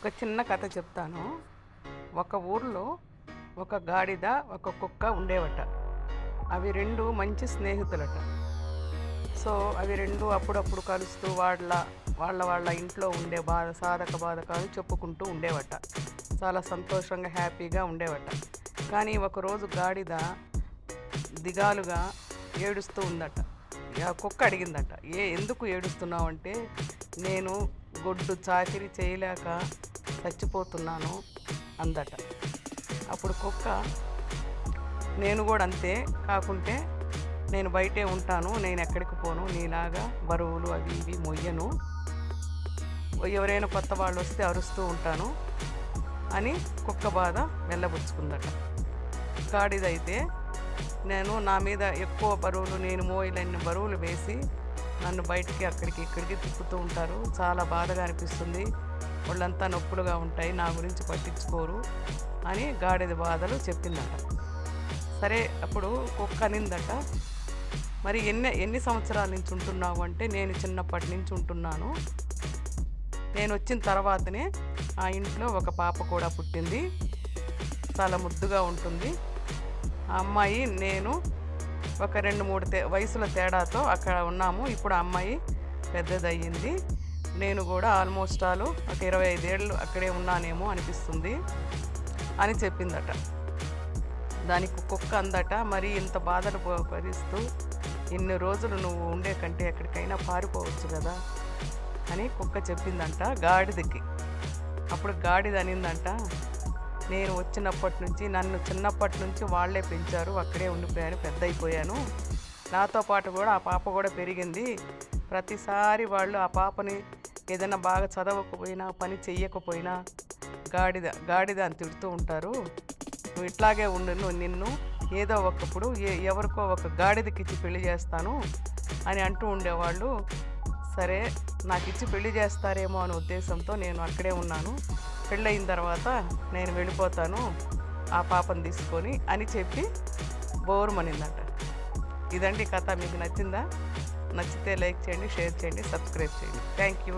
ఒక చిన్న కథ చెప్తాను. ఒక ఊర్లో ఒక గాడిద, ఒక కుక్క ఉండేవట. అవి 2 మంచి స్నేహితులట. సో, అవి 2 అప్పుడప్పుడు కలుస్తూ వాళ్ళ వాళ్ళ వాళ్ళ ఇంట్లో ఉండే బాధకాలు చెప్పుకుంటూ ఉండేవట. చాలా సంతోషంగా, హ్యాపీగా ఉండేవట. కానీ ఒకరోజు గాడిద దిగాలుగా ఏడుస్తూ ఉందట. ఆ కుక్క అడిగిందట, ఎందుకు ఏడుస్తున్నావు అంటే, నేను గొడ్డు చాకిరీ చేయలేక చచ్చిపోతున్నాను అందట. అప్పుడు కుక్క, నేను కూడా అంతే, కాకుంటే నేను బయటే ఉంటాను, నేను ఎక్కడికి పోను, నీలాగా బరువులు అవి ఇవి మొయ్యను, ఎవరైనా కొత్త వాళ్ళు వస్తే అరుస్తూ ఉంటాను అని కుక్క బాధ వెళ్ళబుచ్చుకుందట. గాడిదైతే, నేను నా మీద ఎక్కువ బరువులు, నేను మోయలేని బరువులు వేసి నన్ను బయటికి అక్కడికి ఇక్కడికి తిప్పుతూ ఉంటారు, చాలా బాధగా అనిపిస్తుంది, వాళ్ళంతా నొప్పులుగా ఉంటాయి, నా గురించి పట్టించుకోరు అని గాడిద బాధలు చెప్పిందట. సరే, అప్పుడు కుక్క అనిందట, మరి ఎన్ని సంవత్సరాల నుంచి ఉంటున్నావు అంటే, నేను చిన్నప్పటి నుంచి ఉంటున్నాను, నేను వచ్చిన తర్వాతనే ఆ ఇంట్లో ఒక పాప కూడా పుట్టింది, చాలా ముద్దుగా ఉంటుంది, ఆ అమ్మాయి నేను ఒక 2-3 వయసుల తేడాతో అక్కడ ఉన్నాము, ఇప్పుడు ఆ అమ్మాయి పెద్దదయ్యింది, నేను కూడా ఆల్మోస్ట్ ఒక 25 ఏళ్ళు అక్కడే ఉన్నానేమో అనిపిస్తుంది అని చెప్పిందట. దానికి కుక్క అందట, మరి ఇంత బాధలు భరిస్తూ ఇన్ని రోజులు నువ్వు ఉండే కంటే ఎక్కడికైనా పారిపోవచ్చు కదా అని కుక్క చెప్పిందంట గాడిదకి. అప్పుడు గాడిద అనిందంట, నేను వచ్చినప్పటి నుంచి, నన్ను చిన్నప్పటి నుంచి వాళ్ళే పెంచారు, అక్కడే ఉండిపోయాను, పెద్ద అయిపోయాను, నాతో పాటు కూడా ఆ పాప కూడా పెరిగింది, ప్రతిసారి వాళ్ళు ఆ పాపని ఏదైనా బాగా చదవకపోయినా, పని చెయ్యకపోయినా గాడిద అని తిడుతూ ఉంటారు, నువ్వు ఇట్లాగే ఉండు, నిన్ను ఏదో ఒకప్పుడు ఎవరికో ఒక గాడిదకి ఇచ్చి పెళ్లి చేస్తాను అని అంటూ ఉండేవాళ్ళు. సరే, నాకు ఇచ్చి పెళ్లి చేస్తారేమో అనే ఉద్దేశంతో నేను అక్కడే ఉన్నాను, పెళ్ళయిన తర్వాత నేను వెళ్ళిపోతాను ఆ పాపను తీసుకొని అని చెప్పి బోరుమనిందట. ఇదండి కథ. మీకు నచ్చిందా? నచ్చితే లైక్ చేయండి, షేర్ చేయండి, సబ్స్క్రైబ్ చేయండి. Thank you.